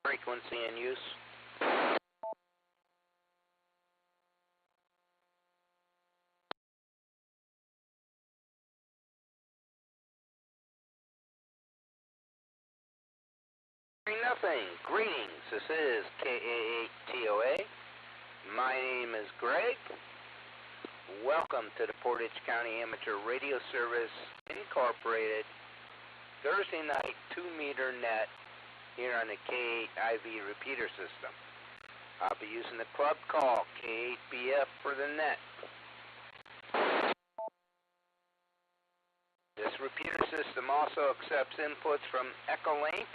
Frequency in use. Nothing. Greetings. This is K8BF. My name is Greg. Welcome to the Portage County Amateur Radio Service Incorporated Thursday night 2-meter net here on the K8IV repeater system. I'll be using the club call K8BF for the net. This repeater system also accepts inputs from Echolink,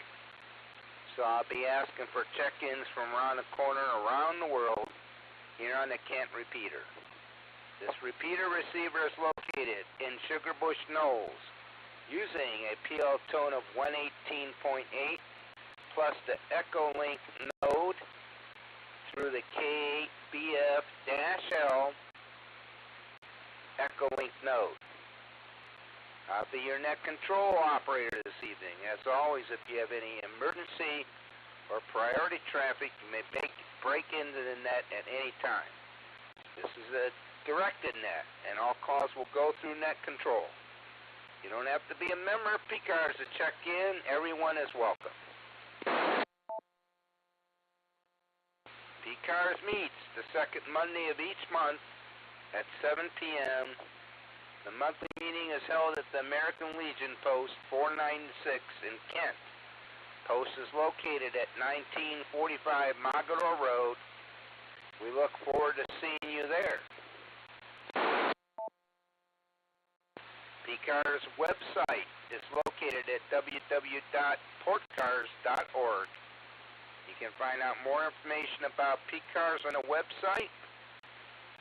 so I'll be asking for check-ins from around the corner around the world here on the Kent repeater. This repeater receiver is located in Sugarbush Knolls using a PL tone of 118.8 plus the Echolink node through the K8BF-L Echolink node. I'll be your net control operator this evening. As always, if you have any emergency or priority traffic, you may break into the net at any time. This is a directed net, and all calls will go through net control. You don't have to be a member of PCARS to check in. Everyone is welcome. PCARS meets the second Monday of each month at 7 p.m. The monthly meeting is held at the American Legion Post 496 in Kent. Post is located at 1945 Mogador Road. We look forward to seeing you there. PCARS website is located at www.portcars.org. You can find out more information about PCARS on the website.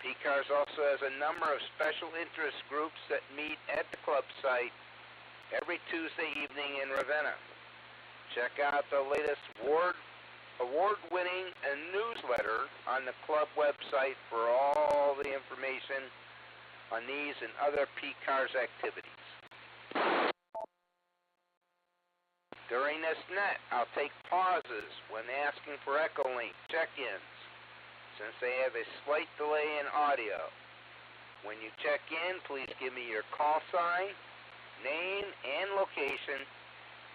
PCARS also has a number of special interest groups that meet at the club site every Tuesday evening in Ravenna. Check out the latest award-winning newsletter on the club website for all the information on these and other PCARS activities. During this net, I'll take pauses when asking for Echolink check-ins, since they have a slight delay in audio. When you check in, please give me your call sign, name, and location.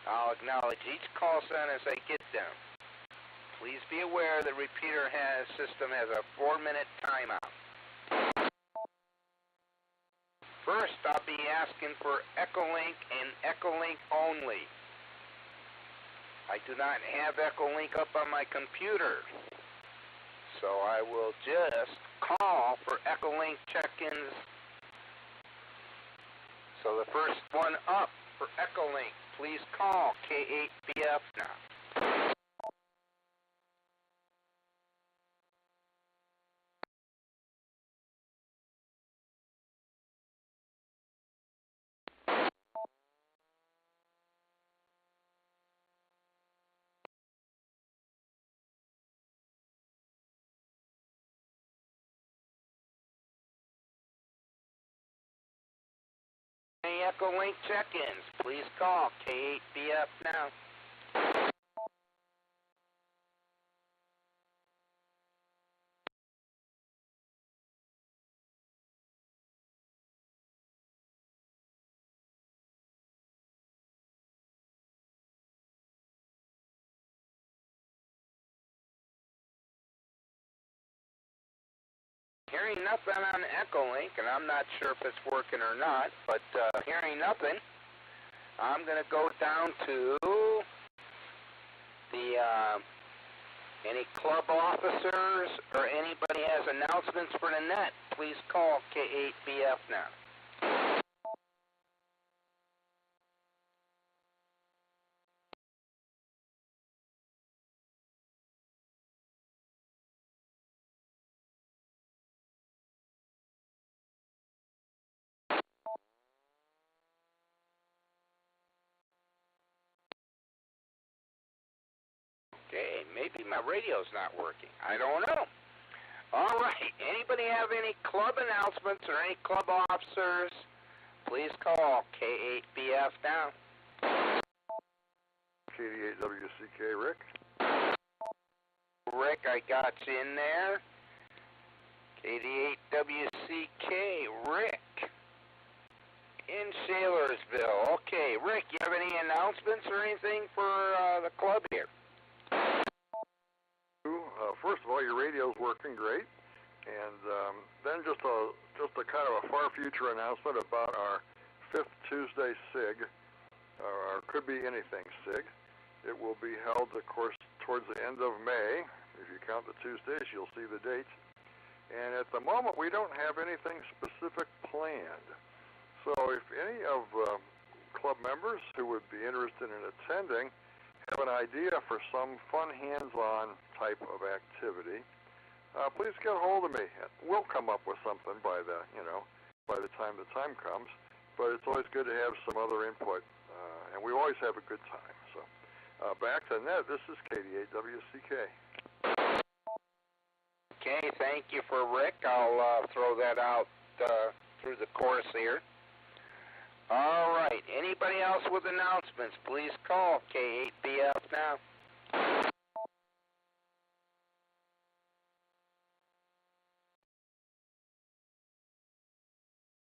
I'll acknowledge each call sign as I get them. Please be aware the repeater system has a 4-minute timeout. First, I'll be asking for Echolink and Echolink only. I do not have Echolink up on my computer, so I will just call for Echolink check-ins. So the first one up for Echolink, please call K8BF now. Any Echolink check-ins, please call K8BF now. Hearing nothing on Echolink, and I'm not sure if it's working or not, but hearing nothing, I'm going to go down to the any club officers or anybody has announcements for the net. Please call K8BF now. Okay, maybe my radio's not working. I don't know. All right, anybody have any club announcements or any club officers? Please call K8BF now. KD8WCK, Rick. Rick, I got you in there. KD8WCK, Rick. In Shalersville. Okay, Rick, you have any announcements or anything for the club here? First of all, your radio's working great. And then just a kind of a far future announcement about our 5th Tuesday SIG, or Could Be Anything SIG. It will be held, of course, towards the end of May. If you count the Tuesdays, you'll see the dates. And at the moment, we don't have anything specific planned. So if any of club members who would be interested in attending have an idea for some fun hands-on type of activity, please get a hold of me. We'll come up with something by the time the time comes. But it's always good to have some other input, and we always have a good time. So back to Ned. This is KD8WCK. Okay, thank you for Rick. I'll throw that out through the course here. All right. Anybody else with announcements, please call K8BF now.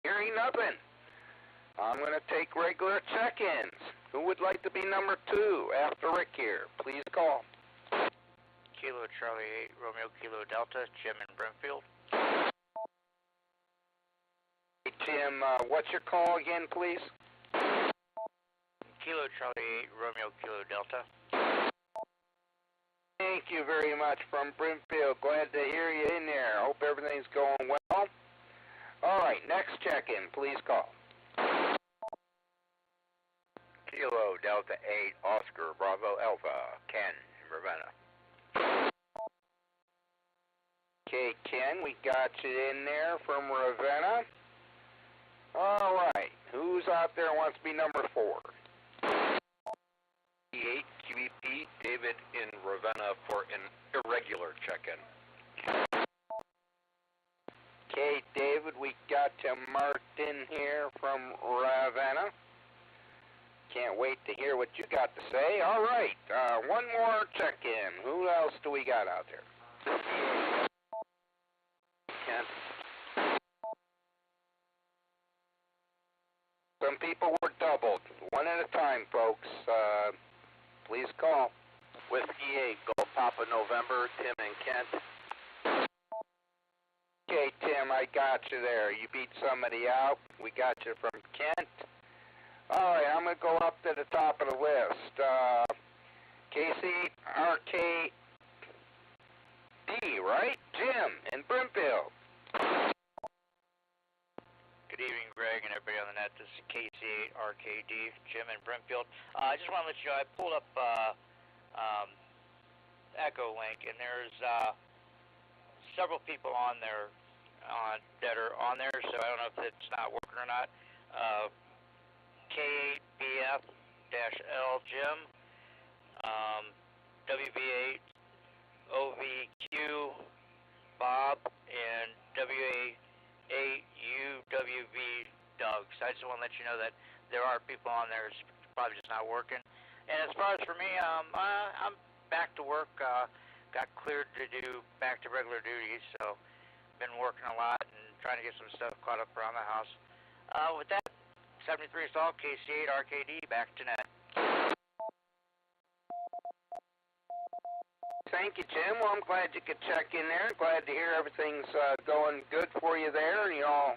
Hearing nothing. I'm going to take regular check-ins. Who would like to be number 2 after Rick here? Please call. Kilo Charlie 8, Romeo Kilo Delta, Jim in Brimfield. Hey, Jim, what's your call again, please? Kilo Charlie 8, Romeo Kilo Delta. Thank you very much from Brimfield. Glad to hear you in there. Hope everything's going well. All right, next check-in, please call. Kilo Delta 8, Oscar Bravo Alpha, Ken in Ravenna. Okay, Ken, we got you in there from Ravenna. All right, who's out there wants to be number 4? E8 QEP, David in Ravenna for an irregular check-in. Okay, David, we got you marked in here from Ravenna. Can't wait to hear what you got to say. All right, one more check-in. Who else do we got out there? Kent. Some people were doubled. One at a time, folks. Please call. Whiskey 8, Golf Papa November, Tim and Kent. Okay, Tim, I got you there. You beat somebody out. We got you from Kent. All right, I'm going to go up to the top of the list. KCRKD, right? Jim in Brimfield. Good evening, Greg, and everybody on the net. This is KC8RKD, Jim in Brimfield. I just want to let you know, I pulled up Echolink, and there's several people on there that are on there, so I don't know if it's not working or not. K8BF-L Jim, WV8 OVQ Bob, and WA8UWV Doug. So I just want to let you know that there are people on there. It's probably just not working. And as far as for me, I'm back to work. Got cleared to do back to regular duties, so been working a lot and trying to get some stuff caught up around the house. With that, 73 is all, KC8RKD, back to net. Thank you, Jim. Well, I'm glad you could check in there. Glad to hear everything's going good for you there, and you're all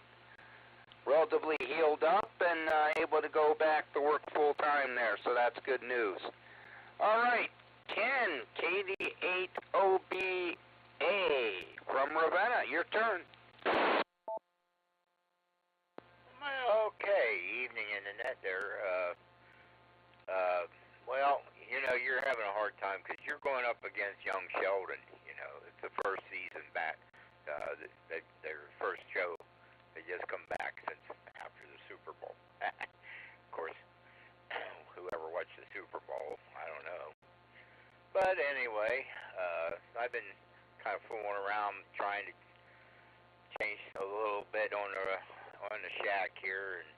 relatively healed up and able to go back to work full-time there, so that's good news. All right, Ken, KD8OBA from Ravenna, your turn. Okay, evening in the net there. Well, you know, you're having a hard time because you're going up against young Sheldon. You know, it's the first season back. Their first show, they just come back since after the Super Bowl. Of course, whoever watched the Super Bowl, I don't know. But anyway, I've been kind of fooling around trying to change a little bit on the shack here, and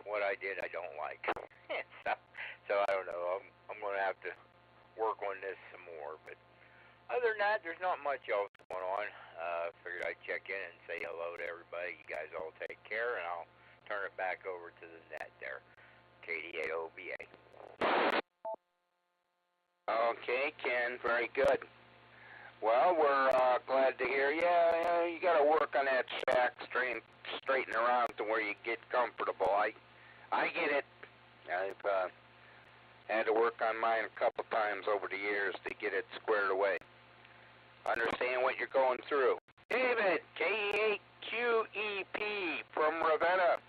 what I did I don't like. So I don't know. I'm going to have to work on this some more. But other than that, there's not much else going on. Figured I'd check in and say hello to everybody. You guys all take care, and I'll turn it back over to the net there. KDAOBA. Okay, Ken, very good. Well, we're glad to hear you. You got to work on that shack, straighten around to where you get comfortable. I get it. I've had to work on mine a couple times over the years to get it squared away. Understand what you're going through. David, K8QEP from Ravenna.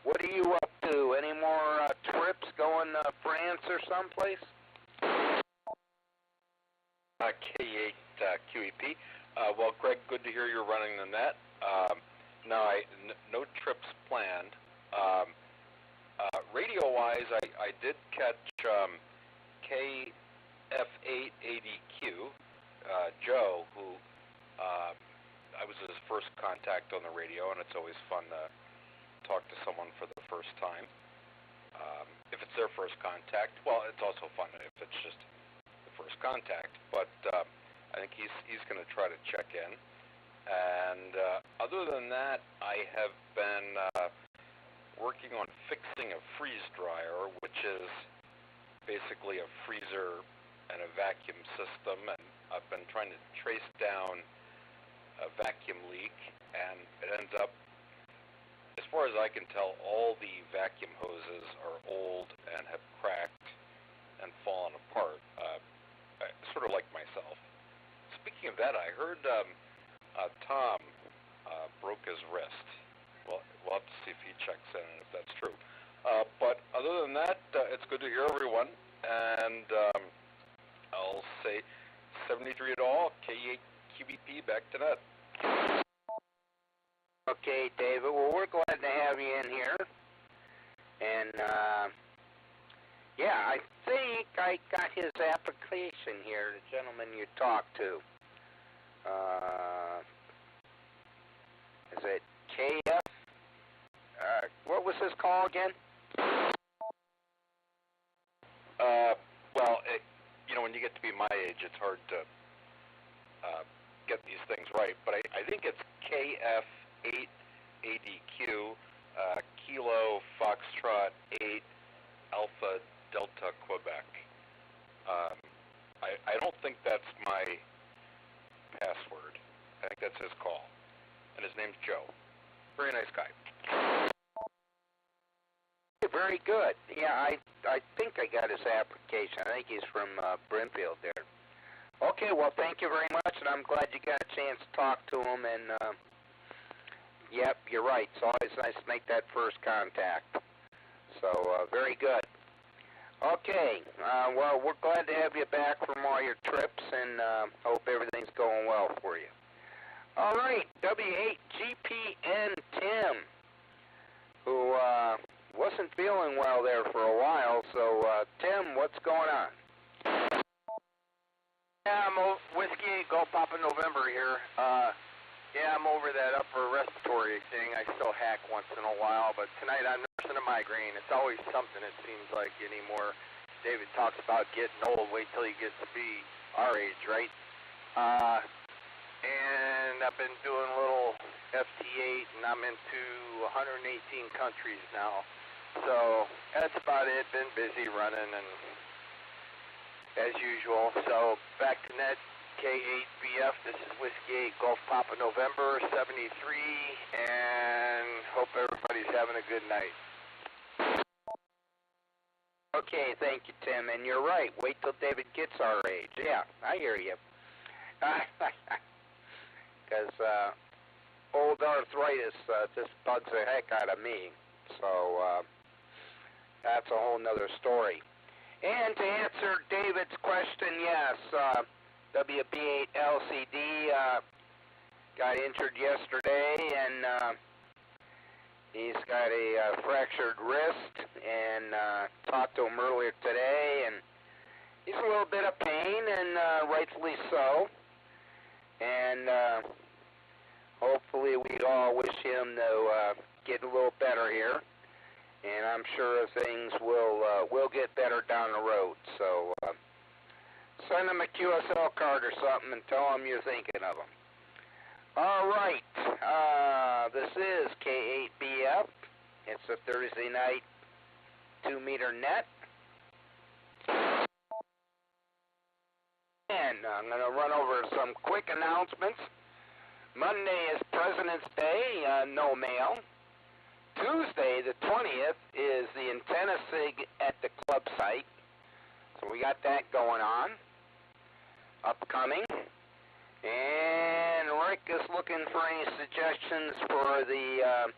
What are you up to? Any more trips going to France or someplace? K8QEP. Well, Greg, good to hear you're running the net. No trips planned. Radio-wise, I did catch KF880Q, Joe, who I was his first contact on the radio, and it's always fun to talk to someone for the first time. If it's their first contact, well, it's also fun if it's just the first contact. But I think he's going to try to check in. And other than that, I have been working on fixing a freeze dryer, which is basically a freezer and a vacuum system, and I've been trying to trace down a vacuum leak, and it ends up, as far as I can tell, all the vacuum hoses are old and have cracked and fallen apart, sort of like myself. Speaking of that, I heard Tom broke his wrist. Well, we'll have to see if he checks in and if that's true. But other than that, it's good to hear everyone, and I'll say 73 at all, K8QBP, back to net. Okay, David. Well, we're glad to have you in here. And, yeah, I think I got his application here, the gentleman you talked to. Is it KF? What was his call again? Well, when you get to be my age, it's hard to get these things right. But I think it's KF880Q, Kilo Foxtrot 8 Alpha Delta Quebec. I don't think that's my password. I think that's his call. And his name's Joe. Very nice guy. Very good. Yeah, I think I got his application. I think he's from Brimfield there. Okay, well, thank you very much, and I'm glad you got a chance to talk to him. And, yep, you're right. It's always nice to make that first contact. So, very good. Okay, well, we're glad to have you back from all your trips, and hope everything's going well for you. All right, W8GPN Tim, who wasn't feeling well there for a while. So, Tim, what's going on? Yeah, I'm Whiskey Go Papa November here. Yeah, I'm over that upper respiratory thing. I still hack once in a while, but tonight I'm nursing a migraine. It's always something, it seems like, anymore. David talks about getting old. Wait till he gets to be our age, right? And I've been doing a little FT8, and I'm into 118 countries now. So that's about it. Been busy running, and as usual. So back to net. K8BF, this is Whiskey 8 Golf Papa November 73, and hope everybody's having a good night. Okay, thank you, Tim. And you're right. Wait till David gets our age. Yeah, I hear you. Because old arthritis just bugs the heck out of me. So that's a whole nother story. And to answer David's question, yes, WB8LCD got injured yesterday, and he's got a fractured wrist, and talked to him earlier today, and he's a little bit of pain, and rightfully so. And hopefully we'd all wish him to get a little better here. and I'm sure things will get better down the road. So send them a QSL card or something and tell them you're thinking of them. All right, this is K8BF. It's a Thursday night 2-meter net. And I'm going to run over some quick announcements. Monday is President's Day, no mail. Tuesday, the 20th, is the antenna sig at the club site. So we got that going on, upcoming. And Rick is looking for any suggestions for the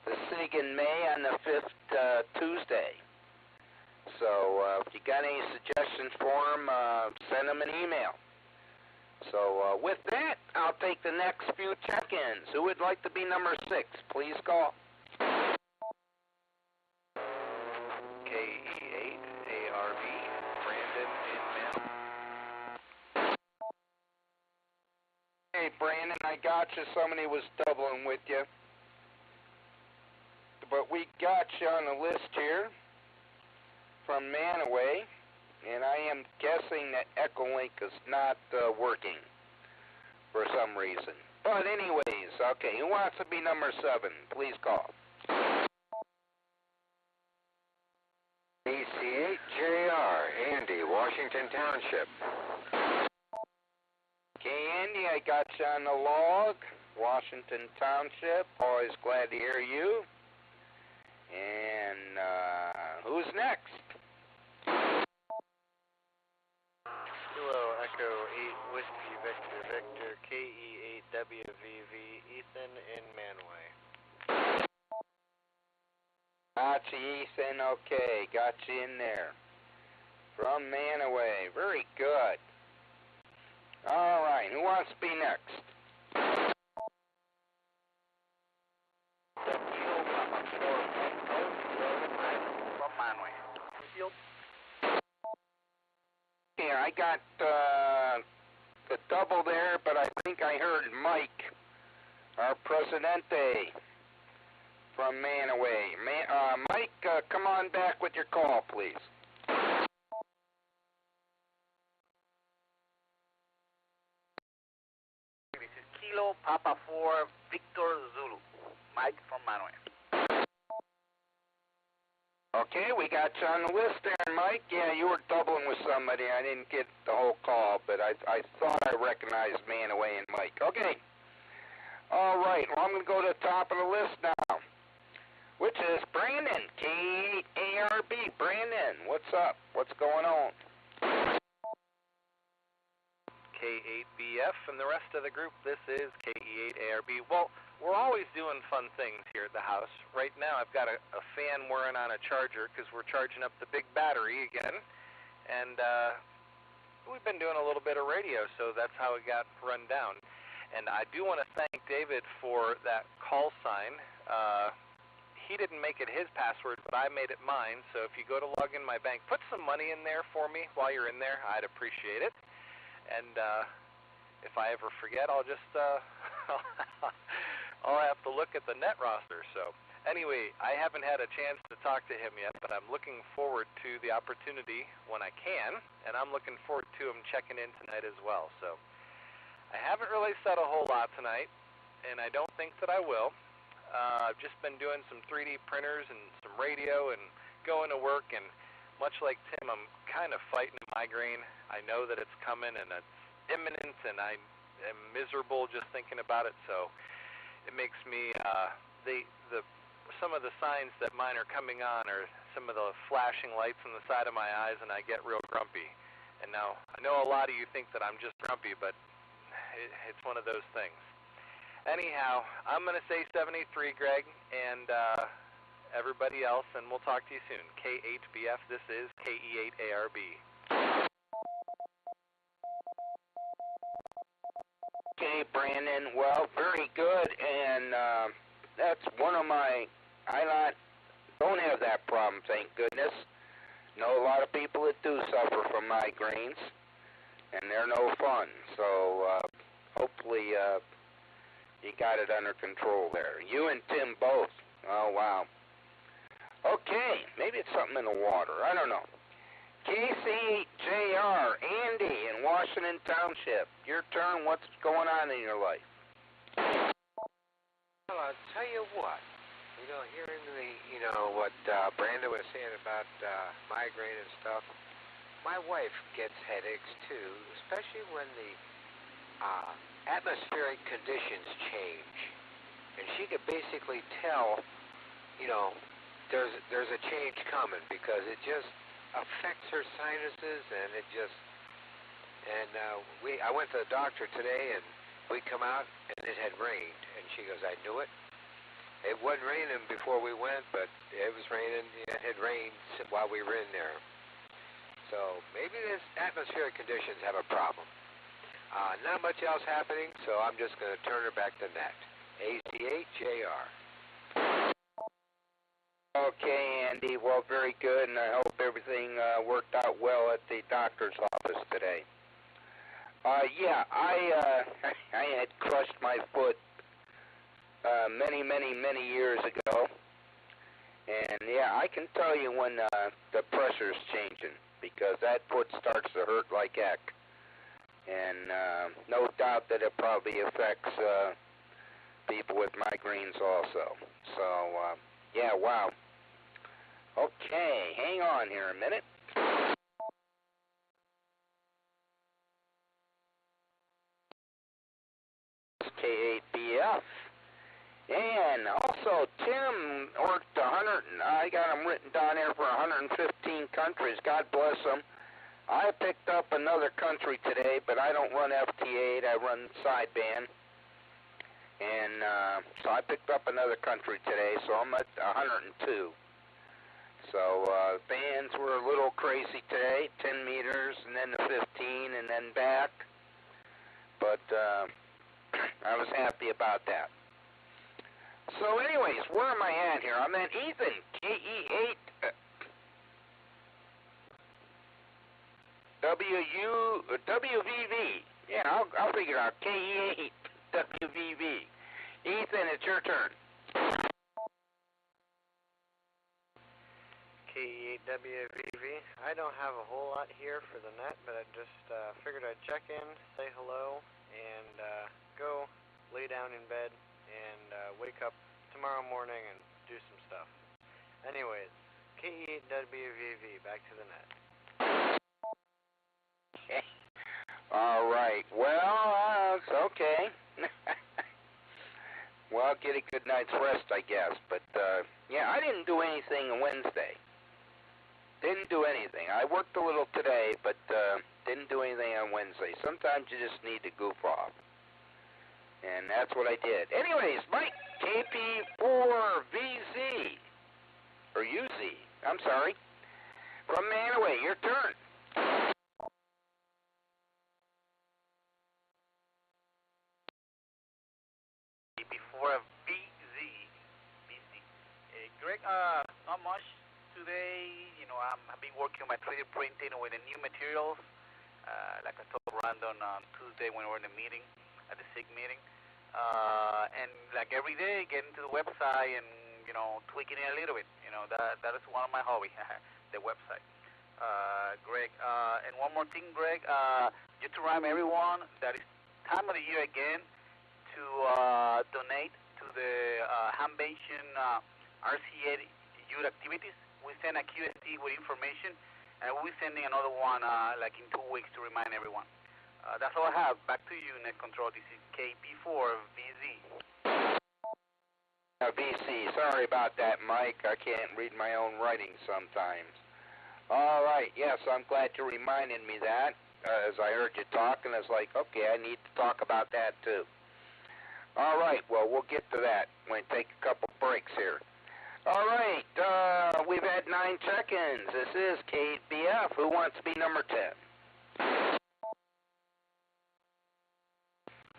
SIG in May on the 5th Tuesday. So if you got any suggestions for him, send him an email. So with that, I'll take the next few check-ins. Who would like to be number 6? Please call. K8ARB, Brandon in Manila. Hey, Brandon, I got you. Somebody was doubling with you. But we got you on the list here from Manaway, and I am guessing that Echolink is not working for some reason. But anyways, okay, who wants to be number 7? Please call. PC8JR, Andy, Washington Township. Okay, Andy, I got you on the log. Washington Township, always glad to hear you. And who's next? Kilo Echo 8 Whiskey Victor Victor KE8WVV Ethan in Manway. Got you, Ethan. Okay, got you in there. From Manaway. Very good. All right, who wants to be next? From Manway. Yeah, I got the double there, but I think I heard Mike, our Presidente from Manaway. Mike, come on back with your call, please. This is Kilo Papa 4 Victor Zulu. Mike from Manway. Okay, we got you on the list there, Mike. Yeah, you were doubling with somebody. I didn't get the whole call, but I thought I recognized Manaway and Mike. Okay. All right, well, I'm going to go to the top of the list now, which is Brandon, K8ARB. Brandon, what's up? What's going on? K8BF and the rest of the group, this is KE8ARB. Well, we're always doing fun things here at the house. Right now I've got a fan whirring on a charger because we're charging up the big battery again. And we've been doing a little bit of radio, so that's how it got run down. And I do want to thank David for that call sign. He didn't make it his password, but I made it mine. So if you go to log in my bank, put some money in there for me while you're in there. I'd appreciate it. And if I ever forget, I'll just I'll have to look at the net roster. So anyway, I haven't had a chance to talk to him yet, but I'm looking forward to the opportunity when I can, and I'm looking forward to him checking in tonight as well. So I haven't really said a whole lot tonight, and I don't think that I will. I've just been doing some 3D printers and some radio and going to work, and much like Tim, I'm kind of fighting a migraine. I know that it's coming and it's imminent, and I am miserable just thinking about it. So it makes me some of the signs that mine are coming on are some of the flashing lights on the side of my eyes, and I get real grumpy. And now I know a lot of you think that I'm just grumpy, but it's one of those things. Anyhow, I'm going to say 73, Greg, and everybody else, and we'll talk to you soon. K8BF, this is KE8ARB. Okay, Brandon. Well, very good, and that's one of my. I don't have that problem, thank goodness. Know a lot of people that do suffer from migraines, and they're no fun. So hopefully you got it under control there. You and Tim both. Oh wow. Okay, maybe it's something in the water. I don't know. KC8JR, Andy in Washington Township. Your turn. What's going on in your life? Well, I'll tell you what. Hearing what Brandon was saying about migraine and stuff, my wife gets headaches too, especially when the atmospheric conditions change. And she could basically tell, there's a change coming because it just affects her sinuses, and I went to the doctor today, and we come out and it had rained, and she goes, I knew it. It wasn't raining before we went, but it was raining. It had rained while we were in there. So maybe this atmospheric conditions have a problem. Not much else happening, so I'm just going to turn her back to net. AC8JR. Okay, Andy. Well, very good, and I hope everything worked out well at the doctor's office today. I had crushed my foot many years ago, and I can tell you when the pressure's changing, because that foot starts to hurt like heck, and no doubt that it probably affects people with migraines also. So, wow. Okay, hang on here a minute. K8BF. And also, Tim worked I got him written down here for 115 countries. God bless him. I picked up another country today, but I don't run FT8. I run sideband. And so I picked up another country today, so I'm at 102. So bands were a little crazy today, 10 meters, and then the 15, and then back. But I was happy about that. So anyways, where am I at here? I'm at Ethan, KE8 WVV. Yeah, I'll figure it out. KE8 WVV. Ethan, it's your turn. K8WVV. I don't have a whole lot here for the net, but I just figured I'd check in, say hello, and go lay down in bed and wake up tomorrow morning and do some stuff. Anyways, K8WVV, back to the net. Okay. All right. Well, it's okay. Well, get a good night's rest, I guess. But, I didn't do anything on Wednesday. Didn't do anything. I worked a little today, but didn't do anything on Wednesday. Sometimes you just need to goof off. And that's what I did. Anyways, Mike, KP4VZ, or UZ, I'm sorry, from Manaway, your turn. KP4VZ, Greg, not much today. I've been working on my 3D printing with the new materials, like I told Brandon on Tuesday when we were in the meeting, at the SIG meeting. And like every day, getting to the website and, tweaking it a little bit. That is one of my hobbies, the website. Greg, and one more thing, Greg, just to remind everyone that it's time of the year again to donate to the Hambention RCA youth activities. We send a QST with information, and we'll be sending another one like in 2 weeks to remind everyone. That's all I have. Back to you, Net Control. This is KP4VZ. VC, sorry about that, Mike. I can't read my own writing sometimes. All right, yes, I'm glad you reminded me that. As I heard you talk, and it's like, okay, I need to talk about that too. All right, well, we'll get to that when we take a couple breaks here. All right, we've had 9 check-ins. This is K8BF. Who wants to be number 10?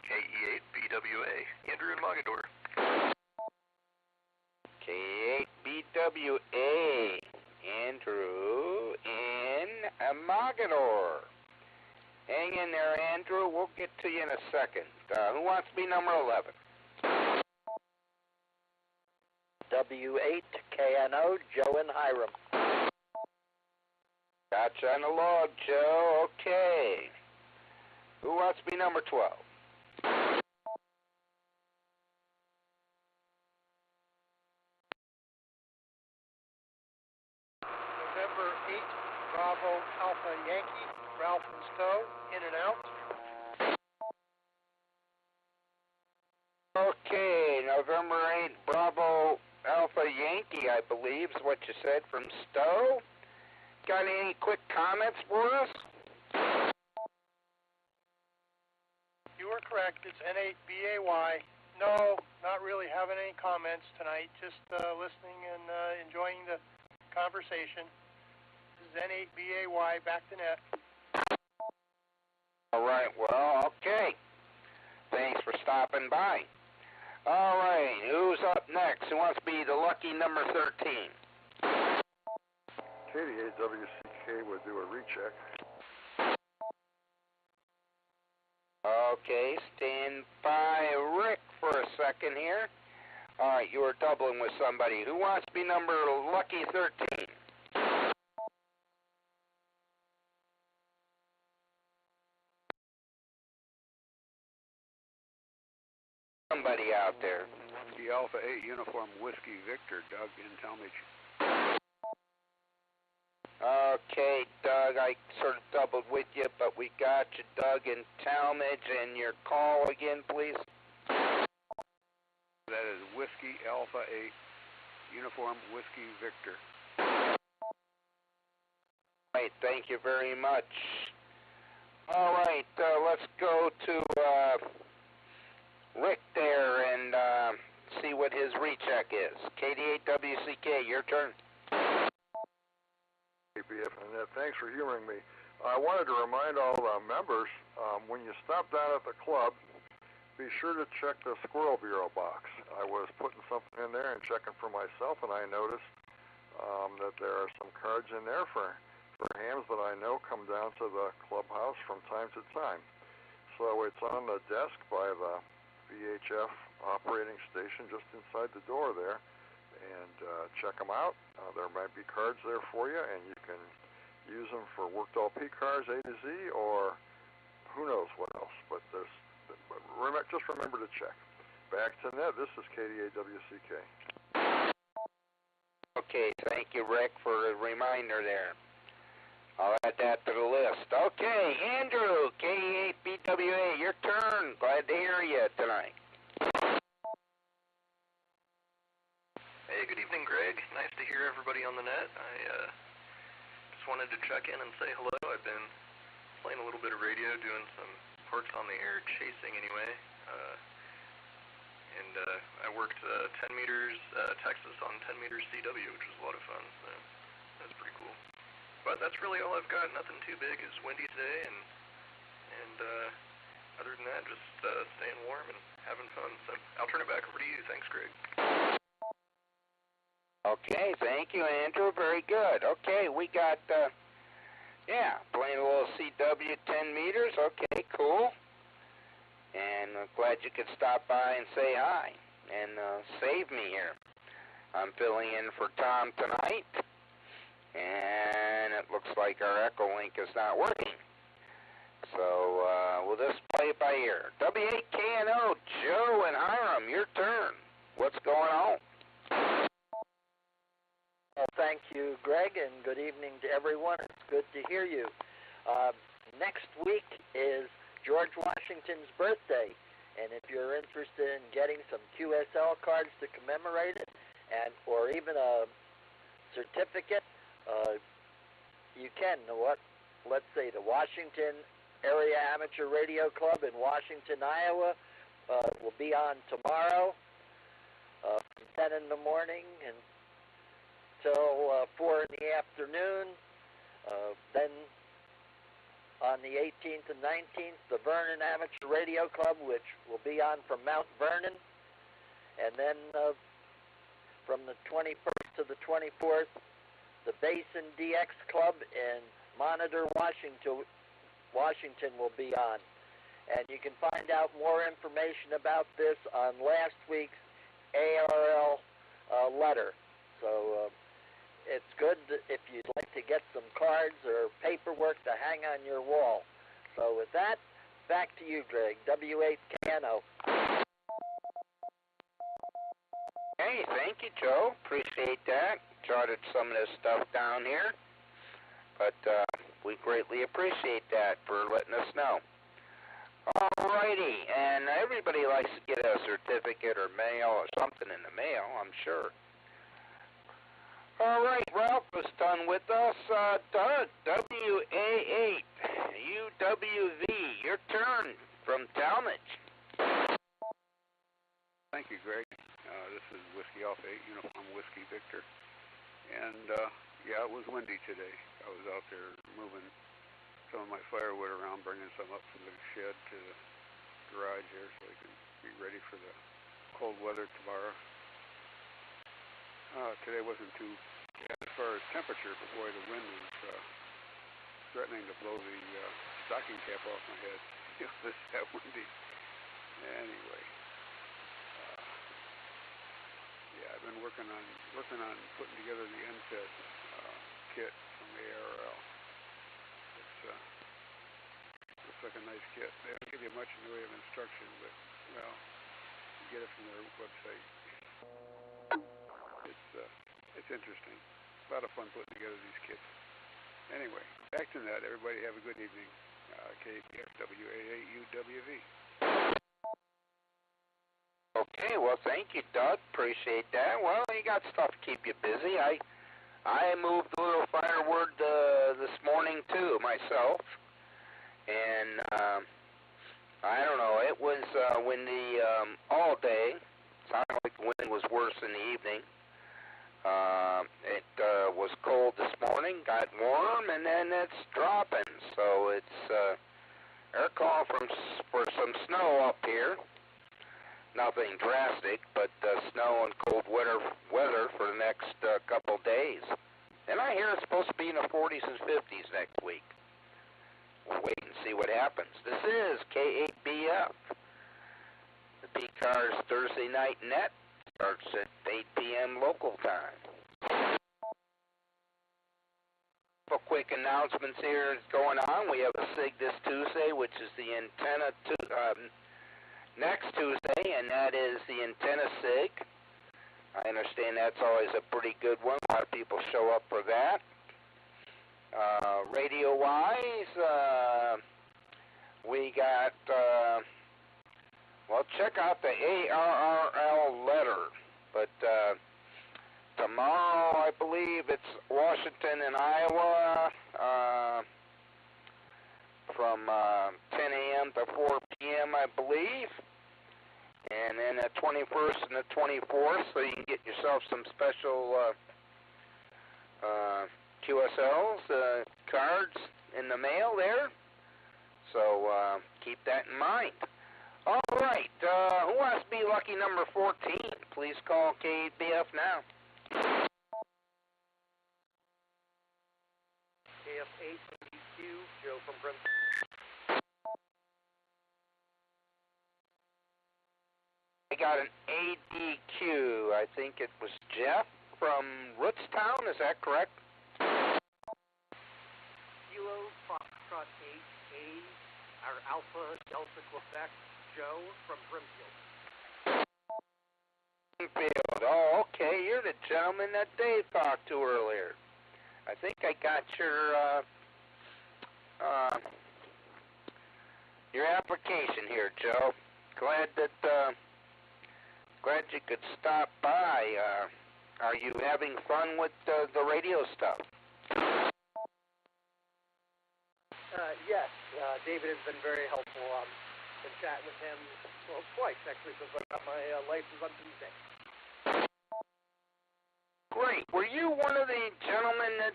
K8BWA, Andrew in Mogador. K8BWA, Andrew in Mogador. Hang in there, Andrew. We'll get to you in a second. Who wants to be number 11? W8KNO, Joe and Hiram. Gotcha on the log, Joe. Okay. Who wants to be number 12? November 8, Bravo Alpha Yankee, Ralph and Stowe, in and out. Okay, November 8, Bravo Alpha Yankee, I believe, is what you said from Stowe. Got any quick comments for us? You were correct. It's N8BAY. No, not really having any comments tonight. Just listening and enjoying the conversation. This is N8BAY, back to net. All right, well, okay. Thanks for stopping by. All right, who's up next? Who wants to be the lucky number 13? KD8WCK would do a recheck. Okay, stand by Rick for a second here. All right, you were doubling with somebody. Who wants to be number lucky 13? Somebody out there. The Alpha 8 Uniform Whiskey Victor, Doug in Talmadge. Okay, Doug, I sort of doubled with you, but we got you, Doug, in Talmadge, and your call again, please. That is Whiskey Alpha 8 Uniform Whiskey Victor. All right, thank you very much. All right, let's go to Rick there and see what his recheck is. KD8WCK, your turn. ABF, and thanks for humoring me. I wanted to remind all the members, when you stop down at the club, be sure to check the Squirrel Bureau box. I was putting something in there and checking for myself, and I noticed that there are some cards in there for hams that I know come down to the clubhouse from time to time. So it's on the desk by the VHF operating station just inside the door there, and check them out. There might be cards there for you, and you can use them for worked all PCARS A to Z, or who knows what else. But just remember to check. Back to net. This is KD8WCK. Okay, thank you, Rick, for the reminder there. I'll add that to the list. Okay, Andrew, KD8BWA, your turn. Glad to hear you tonight. Hey, good evening, Greg. Nice to hear everybody on the net. I just wanted to check in and say hello. I've been playing a little bit of radio, doing some works on the air, chasing anyway. And I worked 10 meters Texas on 10 meters CW, which was a lot of fun. So that was pretty cool. But that's really all I've got. Nothing too big. It's windy today, and other than that, just staying warm and having fun. So I'll turn it back over to you. Thanks, Greg. Okay, thank you, Andrew. Very good. Okay, we got, playing a little CW 10 meters. Okay, cool. And I'm glad you could stop by and say hi and save me here. I'm filling in for Tom tonight, and it looks like our Echolink is not working. So we'll just play it by ear. W8KNO, Joe and Hiram, your turn. What's going on? Well, thank you, Greg, and good evening to everyone. It's good to hear you. Next week is George Washington's birthday, and if you're interested in getting some QSL cards to commemorate it, or even a certificate, you can. Let's say the Washington Area Amateur Radio Club in Washington, Iowa, will be on tomorrow from 10 in the morning until 4 in the afternoon. Then on the 18th and 19th, the Vernon Amateur Radio Club, which will be on from Mount Vernon. And then from the 21st to the 24th, the Basin DX Club in Monitor, Washington will be on. And you can find out more information about this on last week's ARL letter. So it's good if you'd like to get some cards or paperwork to hang on your wall. So with that, back to you, Greg. W8KNO. Hey, thank you, Joe. Appreciate that. Jotted some of this stuff down here. But we greatly appreciate that for letting us know. Alrighty, and everybody likes to get a certificate or mail or something in the mail, I'm sure. Alright, Ralph is done with us. Doug, WA8, UWV, your turn from Talmadge. Thank you, Greg. This is Whiskey Alpha 8, Uniform Whiskey Victor. And, yeah, it was windy today. I was out there moving some of my firewood around, bringing some up from the shed to the garage here so I can be ready for the cold weather tomorrow. Today wasn't too bad as far as temperature, but boy, the wind was threatening to blow the stocking cap off my head. It was that windy. Anyway, yeah, I've been working on putting together the NFED kit from the ARL. Looks like a nice kit. They don't give you much in the way of instruction, but, well, you get it from their website. It's interesting. A lot of fun putting together these kits. Anyway, back to that. Everybody have a good evening. KBF WA8UWV. Okay, well, thank you, Doug. Appreciate that. Well, you got stuff to keep you busy. I moved a little firewood this morning, too, myself. And, I don't know, it was windy all day. Sounded like the wind was worse in the evening. It was cold this morning, got warm, and then it's dropping. So it's, they're calling for some snow up here. Nothing drastic, but snow and cold weather for the next couple days. And I hear it's supposed to be in the 40s and 50s next week. We'll wait and see what happens. This is K8BF. The PCARS Thursday Night Net starts at 8 p.m. local time. A quick announcements here is going on. We have a SIG this Tuesday, which is the antenna next Tuesday, and that is the antenna SIG. I understand that's always a pretty good one. A lot of people show up for that. Radio-wise, we got, well, check out the ARRL letter. But tomorrow, I believe it's Washington and Iowa from 10 a.m. to 4 p.m., I believe. And then the 21st and the 24th, so you can get yourself some special QSLs, cards in the mail there. So keep that in mind. All right, who wants to be lucky number 14? Please call K8BF now. KF8BQ, Joe from Princeton. I got an ADQ. I think it was Jeff from Rootstown. Is that correct? Kilo Foxtrot 8A, our Alpha Delta Quebec, Joe from Brimfield. Brimfield. Oh, okay. You're the gentleman that Dave talked to earlier. I think I got your application here, Joe. Glad you could stop by. Are you having fun with the radio stuff? Yes, David has been very helpful. Been chatting with him, well, twice actually, since I got my license on Tuesday. Great. Were you one of the gentlemen that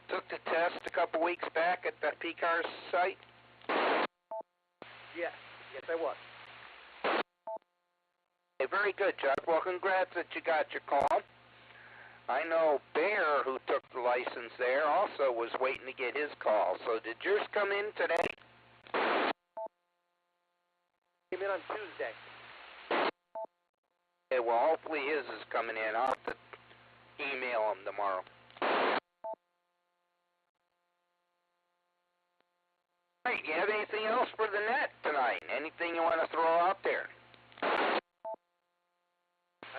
took the test a couple weeks back at the PCARS site? Yes, I was. Hey, very good, Chuck. Well, congrats that you got your call. I know Bear, who took the license there, also was waiting to get his call. So did yours come in today? Came in on Tuesday. Okay, well, hopefully his is coming in. I'll have to email him tomorrow. All right, you have anything else for the net tonight? Anything you want to throw out there? I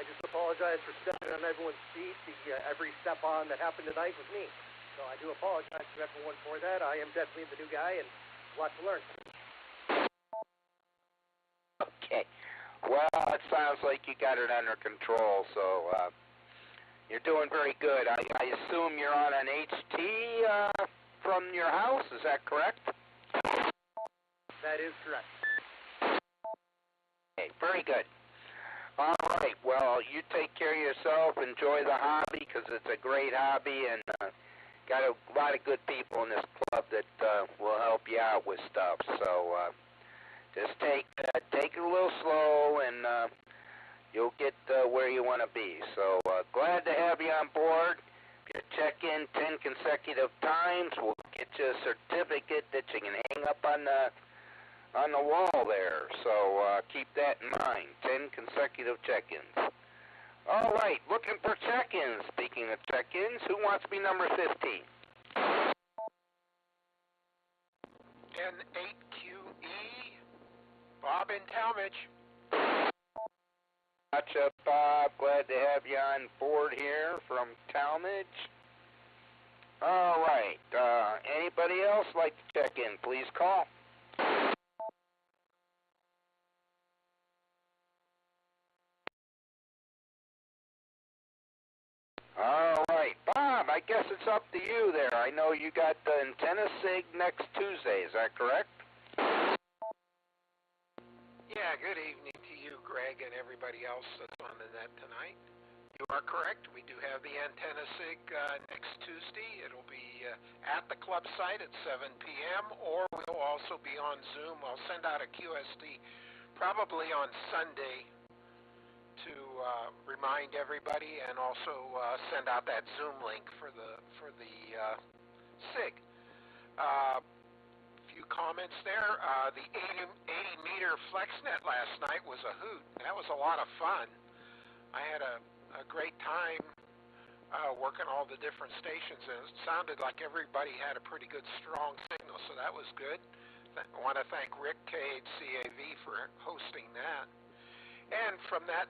just apologize for stepping on everyone's feet. Every step on that happened tonight was me. So I do apologize to everyone for that. I am definitely the new guy and a lot to learn. Okay. Well, it sounds like you got it under control, so you're doing very good. I assume you're on an HT from your house, is that correct? That is correct. Okay, very good. All right, well, you take care of yourself. Enjoy the hobby because it's a great hobby, and got a lot of good people in this club that will help you out with stuff. So just take it a little slow, and you'll get where you want to be. So glad to have you on board. If you check in 10 consecutive times, we'll get you a certificate that you can hang up on the wall there. So keep that in mind. 10 consecutive check-ins. All right, looking for check-ins. Speaking of check-ins, who wants to be number 15? N8QE, Bob in Talmadge. Gotcha, Bob. Glad to have you on board here from Talmadge. All right, anybody else like to check in? Please call. All right, Bob, I guess it's up to you there. I know you got the antenna sig next Tuesday, is that correct? Yeah, good evening to you, Greg, and everybody else that's on the net tonight. You are correct. We do have the antenna sig next Tuesday. It'll be at the club site at 7 p.m., or we'll also be on Zoom. I'll send out a QSD probably on Sunday to remind everybody, and also send out that Zoom link for the SIG. Few comments there. The 80-meter FlexNet last night was a hoot. That was a lot of fun. I had a great time working all the different stations, and it sounded like everybody had a pretty good, strong signal, so that was good. I want to thank Rick K8CAV for hosting that. And from that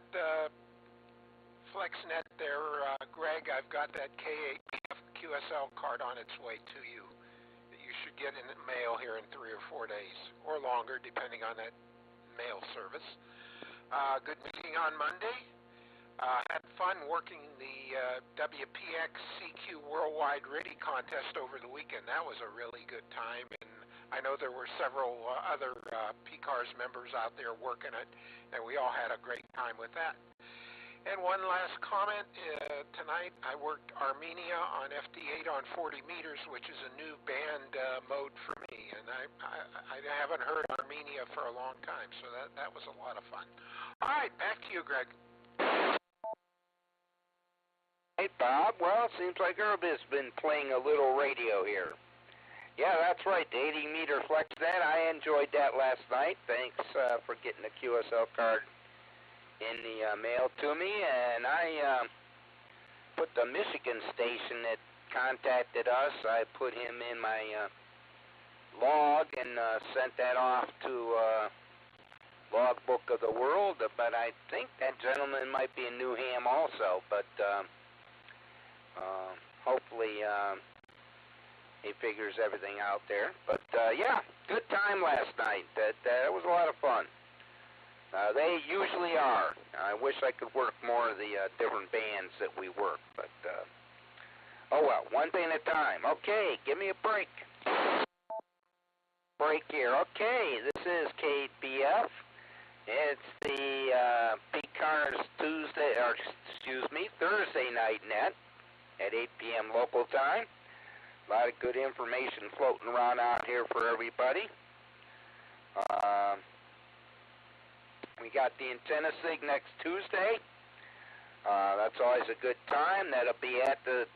FlexNet there, Greg, I've got that K8BF QSL card on its way to you. You should get in the mail here in 3 or 4 days, or longer, depending on that mail service. Good meeting on Monday. Had fun working the WPX CQ Worldwide RIDI contest over the weekend. That was a really good time, and I know there were several other PCARS members out there working it, and we all had a great time with that. And one last comment, tonight I worked Armenia on FD8 on 40 meters, which is a new band mode for me, and I haven't heard Armenia for a long time, so that was a lot of fun. All right, back to you, Greg. Hey, Bob. Well, it seems like Herb has been playing a little radio here. Yeah, that's right, the 80-meter FlexNet. I enjoyed that last night. Thanks for getting the QSL card in the mail to me. And I put the Michigan station that contacted us, I put him in my log and sent that off to Logbook of the World. But I think that gentleman might be in Newham also. But hopefully he figures everything out there. But yeah, good time last night. That was a lot of fun. They usually are. I wish I could work more of the different bands that we work, but oh well, one thing at a time. Okay, give me a break. Break here. Okay, this is K8BF. It's the PCARS Thursday night net at 8 p.m. local time. A lot of good information floating around out here for everybody. We got the antenna sig next Tuesday. That's always a good time. That'll be at the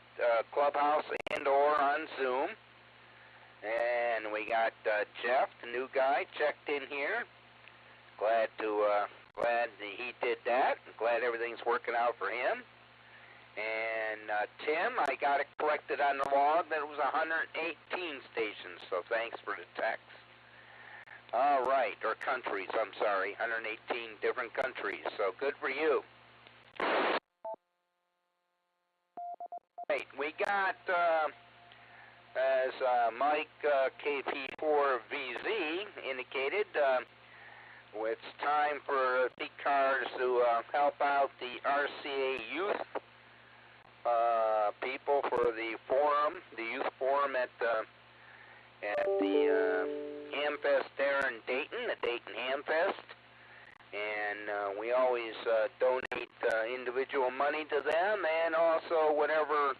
clubhouse and or on Zoom. And we got Jeff, the new guy, checked in here. Glad he did that. Glad everything everything's working out for him. And Tim, I got it corrected on the log that it was 118 stations, so thanks for the text. All right, or countries, I'm sorry, 118 different countries, so good for you. Right, we got, as Mike KP4VZ indicated, it's time for PCARS to help out the RCA youth people for the forum, the youth forum at the Hamfest there in Dayton, the Dayton Hamfest, and we always donate individual money to them, and also whatever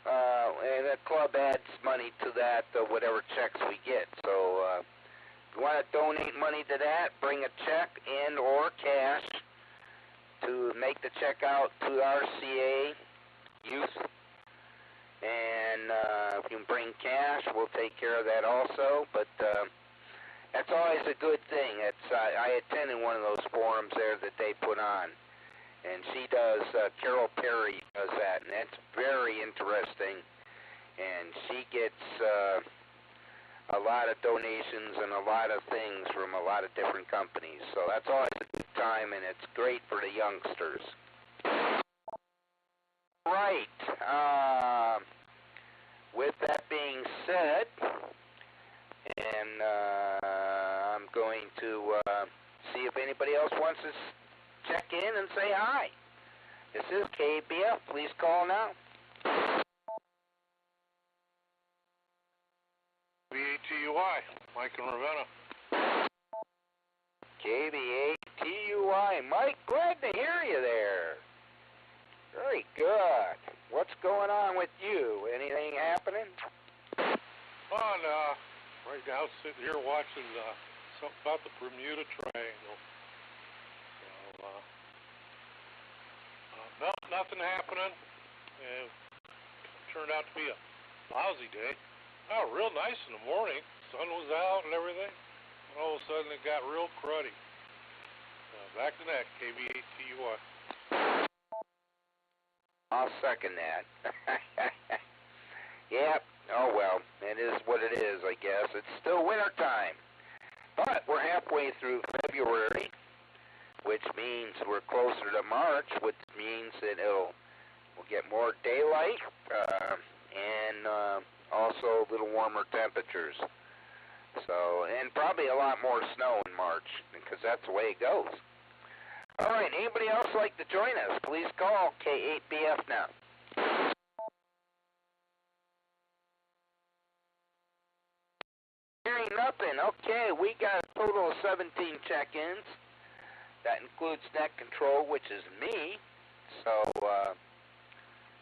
and the club adds money to that, whatever checks we get. So if you want to donate money to that, bring a check and or cash to make the check out to RCA youth. And if you can bring cash, we'll take care of that also. But that's always a good thing. I attended one of those forums there that they put on. And she does, Carol Perry does that, and that's very interesting. And she gets a lot of donations and a lot of things from a lot of different companies. So that's always a good time, and it's great for the youngsters. Right. With that being said, and I'm going to see if anybody else wants to check in and say hi. This is K8BF. Please call now. KBATUI, Mike in Ravenna. KBATUI. Mike, glad to hear you there. Very good. What's going on with you? Anything happening? On, right now sitting here watching something about the Bermuda Triangle. So, nothing happening. It turned out to be a lousy day. Oh, real nice in the morning. Sun was out and everything. And all of a sudden it got real cruddy. Back to that, KBATUI. I'll second that. Yep. Oh, well, it is what it is, I guess. It's still winter time. But we're halfway through February, which means we're closer to March, which means that we'll get more daylight and also a little warmer temperatures. So, and probably a lot more snow in March, because that's the way it goes. All right, anybody else like to join us? Please call K8BF now. Hearing nothing. Okay, we got a total of 17 check-ins. That includes net control, which is me. So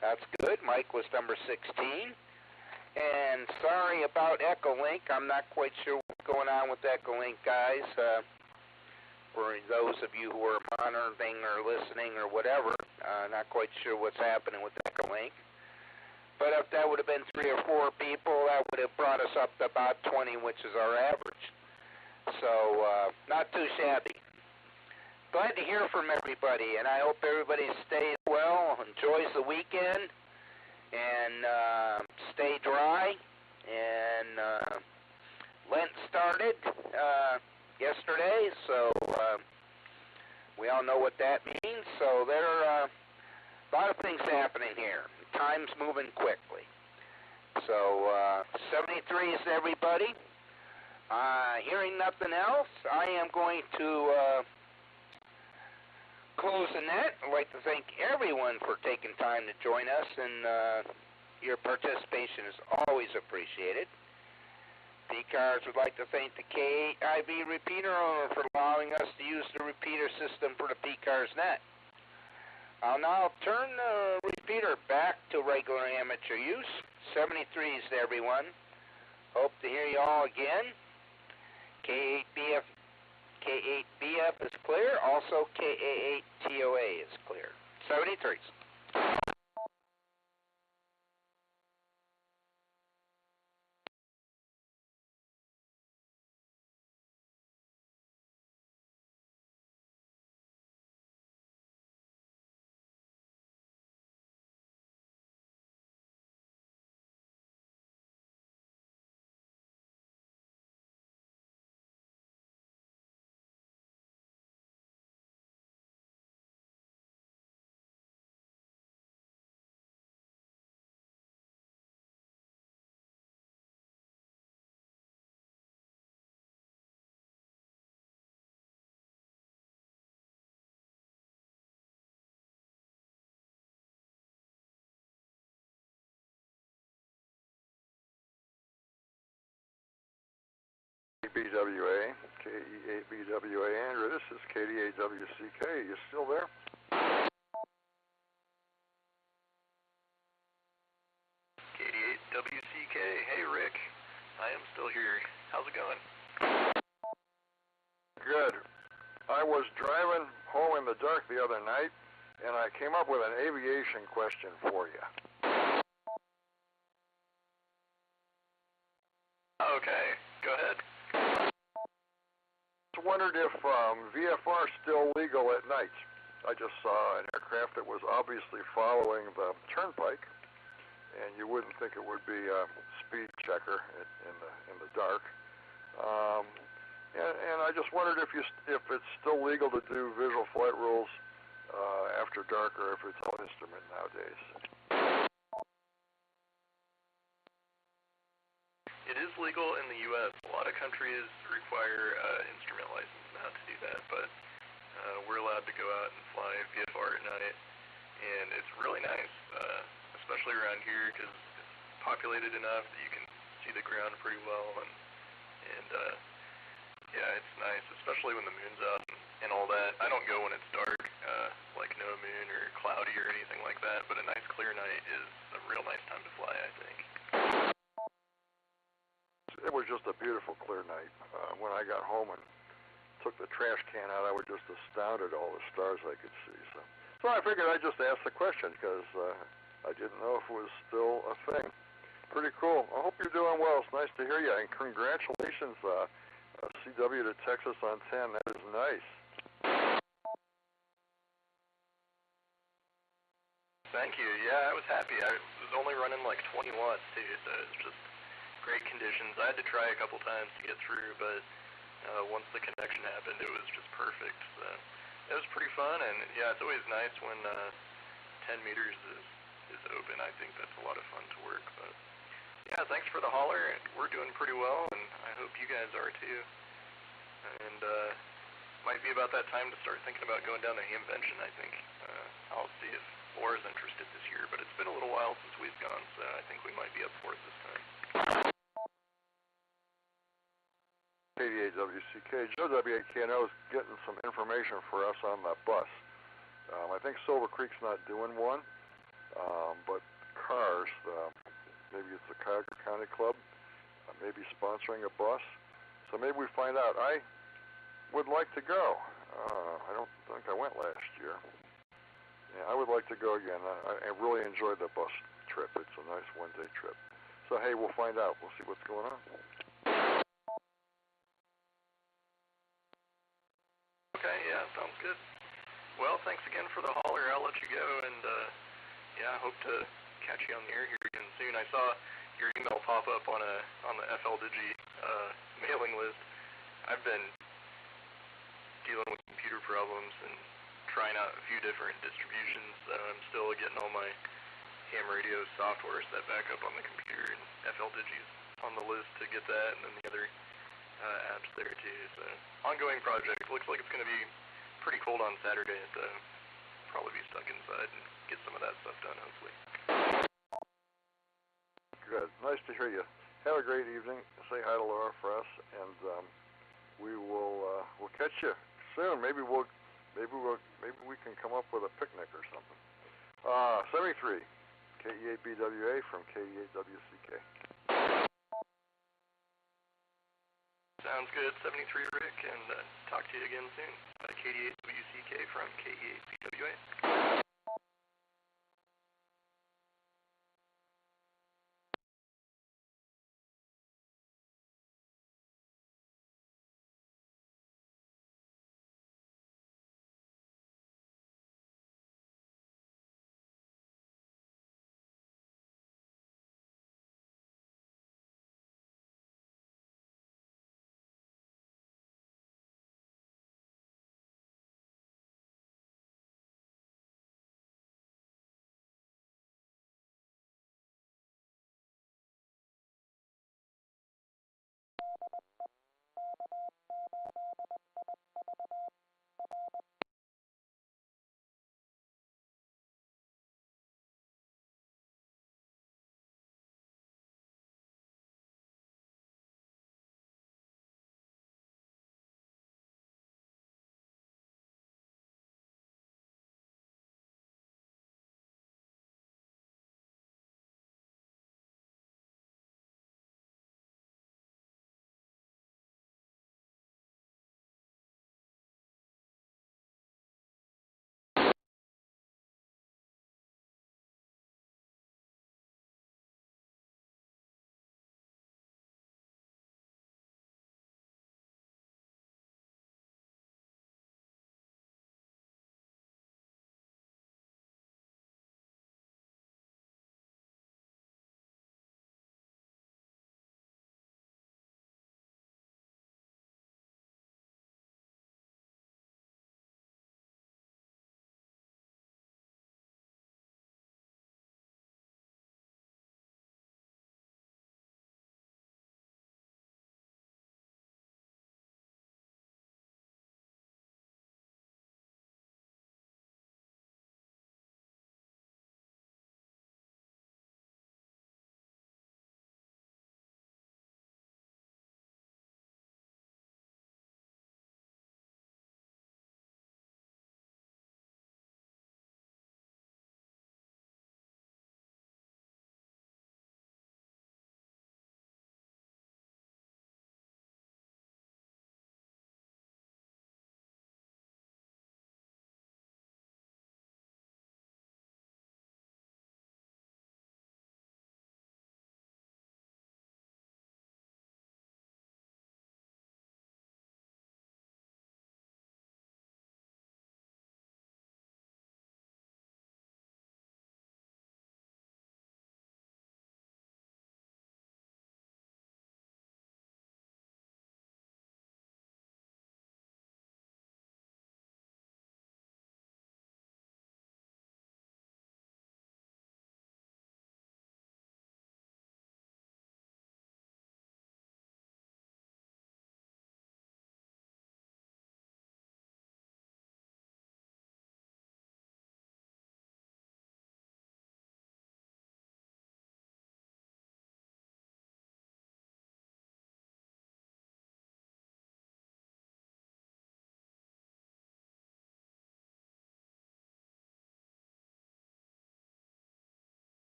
that's good. Mike was number 16. And sorry about Echolink. I'm not quite sure what's going on with Echolink, guys. For those of you who are monitoring or listening or whatever, not quite sure what's happening with Echolink. But if that would have been 3 or 4 people, that would have brought us up to about 20, which is our average. So, not too shabby. Glad to hear from everybody, and I hope everybody stays well, enjoys the weekend, and stay dry. And Lent started yesterday, so we all know what that means. So there are a lot of things happening here. Time's moving quickly. So 73 is everybody. Hearing nothing else, I am going to close the net. I'd like to thank everyone for taking time to join us, and your participation is always appreciated. PCARS would like to thank the K8IB repeater owner for allowing us to use the repeater system for the PCARS net. I'll now turn the repeater back to regular amateur use. 73s to everyone. Hope to hear you all again. K8BF is clear. Also, KA8TOA is clear. 73s. K8BWA, K8BWA Andrew. This is KDAWCK. You still there? KD8WCK. Hey, Rick. I am still here. How's it going? Good. I was driving home in the dark the other night, and I came up with an aviation question for you. Okay, go ahead. I wondered if VFR is still legal at night. I just saw an aircraft that was obviously following the turnpike, and you wouldn't think it would be a speed checker in the dark. And I just wondered if it's still legal to do visual flight rules after dark, or if it's all instrument nowadays. It is legal in the U.S. A lot of countries require instrument license now to do that, but we're allowed to go out and fly VFR at night, and it's really nice, especially around here because it's populated enough that you can see the ground pretty well, and yeah, it's nice, especially when the moon's out and all that. I don't go when it's dark, like no moon or cloudy or anything like that, but a nice clear night is a real nice time to fly, I think. It was just a beautiful clear night. When I got home and took the trash can out, I was just astounded at all the stars I could see. So I figured I'd just ask the question because I didn't know if it was still a thing. Pretty cool. I hope you're doing well. It's nice to hear you, and congratulations, CW to Texas on 10. That is nice. Thank you. Yeah, I was happy. I was only running like 20 watts too, so it was just great conditions. I had to try a couple times to get through, but once the connection happened, it was just perfect. So it was pretty fun, and yeah, it's always nice when 10 meters is open. I think that's a lot of fun to work. But yeah, thanks for the holler. We're doing pretty well, and I hope you guys are too. And might be about that time to start thinking about going down to Hamvention, I think. I'll see if Laura's interested this year, but it's been a little while since we've gone, so I think we might be up for it this time. KDAWCK. Joe WAKNO is getting some information for us on the bus. I think Silver Creek's not doing one, but PCARS, maybe it's the Cuyahoga County Club, maybe sponsoring a bus. So maybe we find out. I would like to go. I don't think I went last year. Yeah, I would like to go again. I really enjoyed the bus trip. It's a nice one-day trip. So hey, we'll find out. We'll see what's going on. Okay, yeah, sounds good. Well, thanks again for the holler. I'll let you go, and yeah, I hope to catch you on the air here again soon. I saw your email pop up on the FLDigi mailing list. I've been dealing with computer problems and trying out a few different distributions. I'm still getting all my ham radio software set back up on the computer, and FLDigi's on the list to get that, and then the other apps there too. So ongoing project. Looks like it's going to be pretty cold on Saturday, so probably be stuck inside and get some of that stuff done, hopefully. Good. Nice to hear you. Have a great evening. Say hi to Laura for us, and we'll catch you soon. Maybe we can come up with a picnic or something. 73 KE8BWA from KE8WCK. Sounds good. 73 Rick, and talk to you again soon. KD8WCK from KE8BWA.